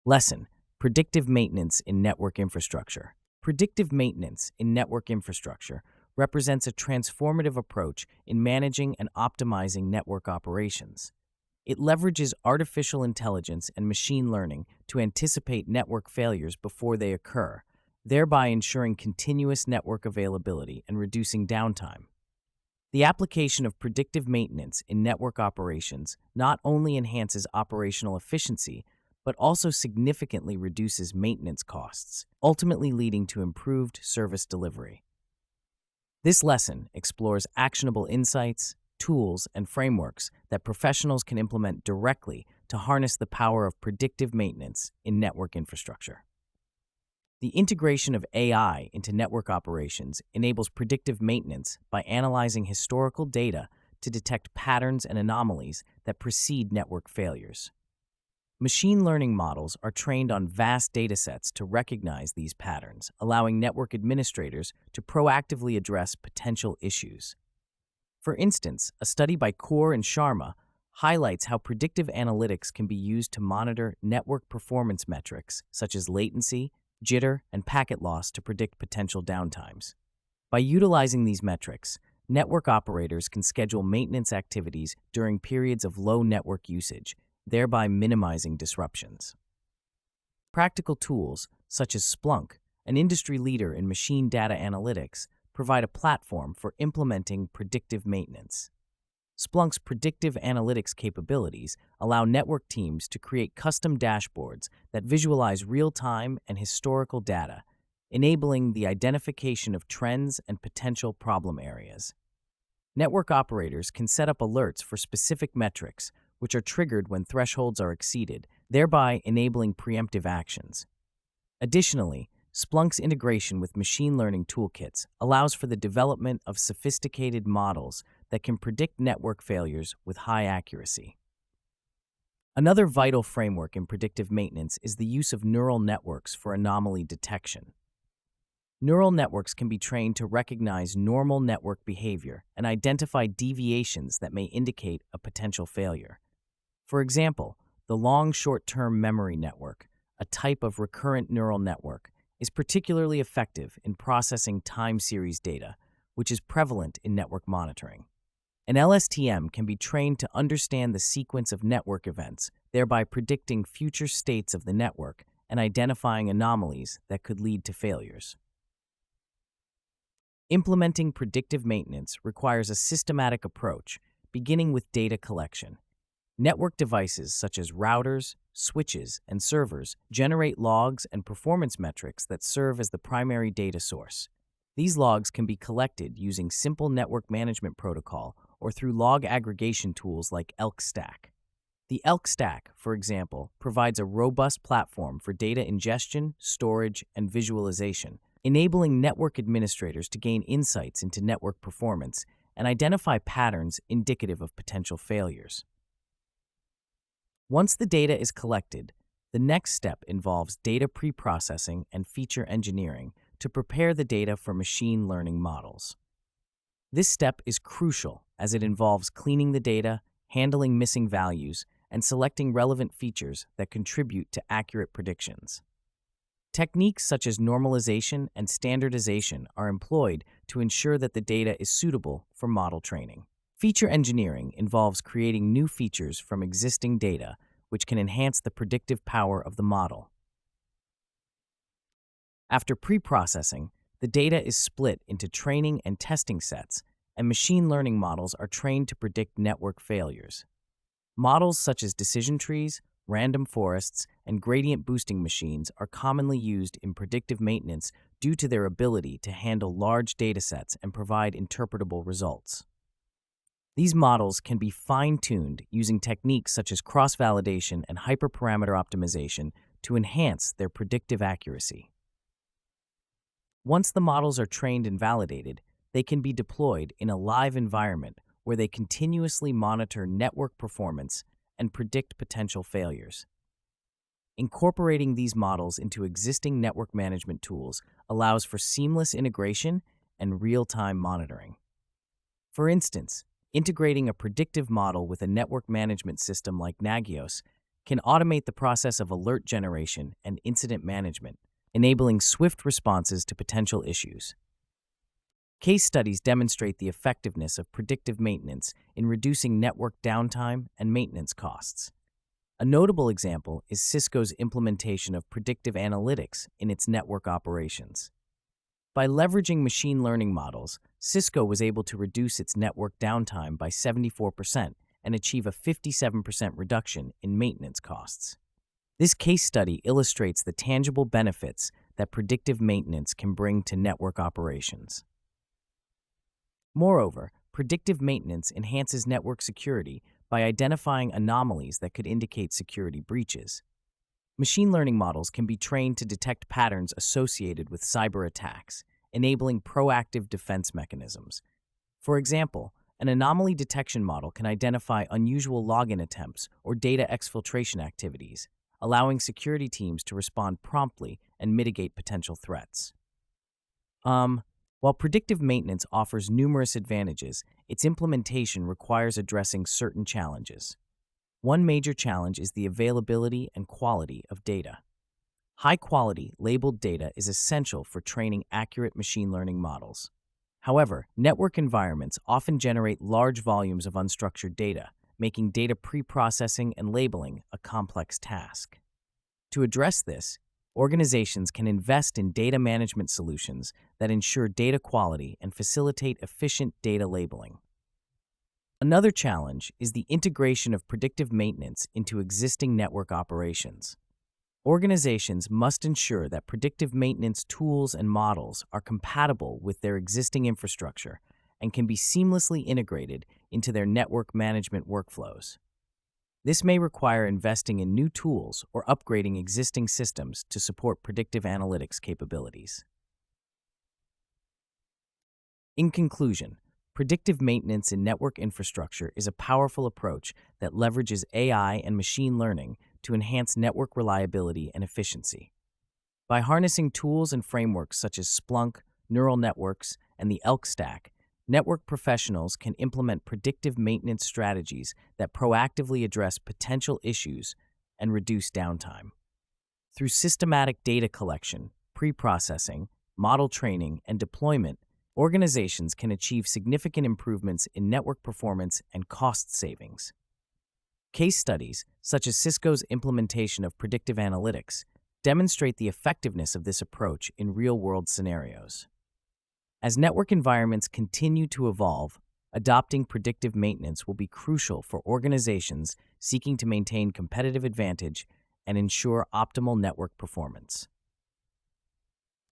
Lesson: Predictive Maintenance in Network Infrastructure. Predictive maintenance in network infrastructure represents a transformative approach in managing and optimizing network operations. It leverages artificial intelligence and machine learning to anticipate network failures before they occur, thereby ensuring continuous network availability and reducing downtime. The application of predictive maintenance in network operations not only enhances operational efficiency, but also significantly reduces maintenance costs, ultimately leading to improved service delivery. This lesson explores actionable insights, tools, and frameworks that professionals can implement directly to harness the power of predictive maintenance in network infrastructure. The integration of AI into network operations enables predictive maintenance by analyzing historical data to detect patterns and anomalies that precede network failures. Machine learning models are trained on vast datasets to recognize these patterns, allowing network administrators to proactively address potential issues. For instance, a study by Kour and Sharma highlights how predictive analytics can be used to monitor network performance metrics such as latency, jitter, and packet loss to predict potential downtimes. By utilizing these metrics, network operators can schedule maintenance activities during periods of low network usage, thereby minimizing disruptions. Practical tools, such as Splunk, an industry leader in machine data analytics, provide a platform for implementing predictive maintenance. Splunk's predictive analytics capabilities allow network teams to create custom dashboards that visualize real-time and historical data, enabling the identification of trends and potential problem areas. Network operators can set up alerts for specific metrics, which are triggered when thresholds are exceeded, thereby enabling preemptive actions. Additionally, Splunk's integration with machine learning toolkits allows for the development of sophisticated models that can predict network failures with high accuracy. Another vital framework in predictive maintenance is the use of neural networks for anomaly detection. Neural networks can be trained to recognize normal network behavior and identify deviations that may indicate a potential failure. For example, the long short-term memory network, a type of recurrent neural network, is particularly effective in processing time series data, which is prevalent in network monitoring. An LSTM can be trained to understand the sequence of network events, thereby predicting future states of the network and identifying anomalies that could lead to failures. Implementing predictive maintenance requires a systematic approach, beginning with data collection. Network devices such as routers, switches, and servers generate logs and performance metrics that serve as the primary data source. These logs can be collected using simple network management protocol or through log aggregation tools like Elk Stack. The Elk Stack, for example, provides a robust platform for data ingestion, storage, and visualization, enabling network administrators to gain insights into network performance and identify patterns indicative of potential failures. Once the data is collected, the next step involves data preprocessing and feature engineering to prepare the data for machine learning models. This step is crucial as it involves cleaning the data, handling missing values, and selecting relevant features that contribute to accurate predictions. Techniques such as normalization and standardization are employed to ensure that the data is suitable for model training. Feature engineering involves creating new features from existing data, which can enhance the predictive power of the model. After preprocessing, the data is split into training and testing sets, and machine learning models are trained to predict network failures. Models such as decision trees, random forests, and gradient boosting machines are commonly used in predictive maintenance due to their ability to handle large datasets and provide interpretable results. These models can be fine-tuned using techniques such as cross-validation and hyperparameter optimization to enhance their predictive accuracy. Once the models are trained and validated, they can be deployed in a live environment where they continuously monitor network performance and predict potential failures. Incorporating these models into existing network management tools allows for seamless integration and real-time monitoring. For instance, integrating a predictive model with a network management system like Nagios can automate the process of alert generation and incident management, enabling swift responses to potential issues. Case studies demonstrate the effectiveness of predictive maintenance in reducing network downtime and maintenance costs. A notable example is Cisco's implementation of predictive analytics in its network operations. By leveraging machine learning models, Cisco was able to reduce its network downtime by 74% and achieve a 57% reduction in maintenance costs. This case study illustrates the tangible benefits that predictive maintenance can bring to network operations. Moreover, predictive maintenance enhances network security by identifying anomalies that could indicate security breaches. Machine learning models can be trained to detect patterns associated with cyber attacks, enabling proactive defense mechanisms. For example, an anomaly detection model can identify unusual login attempts or data exfiltration activities, allowing security teams to respond promptly and mitigate potential threats. While predictive maintenance offers numerous advantages, its implementation requires addressing certain challenges. One major challenge is the availability and quality of data. High-quality, labeled data is essential for training accurate machine learning models. However, network environments often generate large volumes of unstructured data, making data pre-processing and labeling a complex task. To address this, organizations can invest in data management solutions that ensure data quality and facilitate efficient data labeling. Another challenge is the integration of predictive maintenance into existing network operations. Organizations must ensure that predictive maintenance tools and models are compatible with their existing infrastructure and can be seamlessly integrated into their network management workflows. This may require investing in new tools or upgrading existing systems to support predictive analytics capabilities. In conclusion, predictive maintenance in network infrastructure is a powerful approach that leverages AI and machine learning to enhance network reliability and efficiency. By harnessing tools and frameworks such as Splunk, neural networks, and the ELK stack, network professionals can implement predictive maintenance strategies that proactively address potential issues and reduce downtime. Through systematic data collection, pre-processing, model training, and deployment, organizations can achieve significant improvements in network performance and cost savings. Case studies, such as Cisco's implementation of predictive analytics, demonstrate the effectiveness of this approach in real-world scenarios. As network environments continue to evolve, adopting predictive maintenance will be crucial for organizations seeking to maintain competitive advantage and ensure optimal network performance.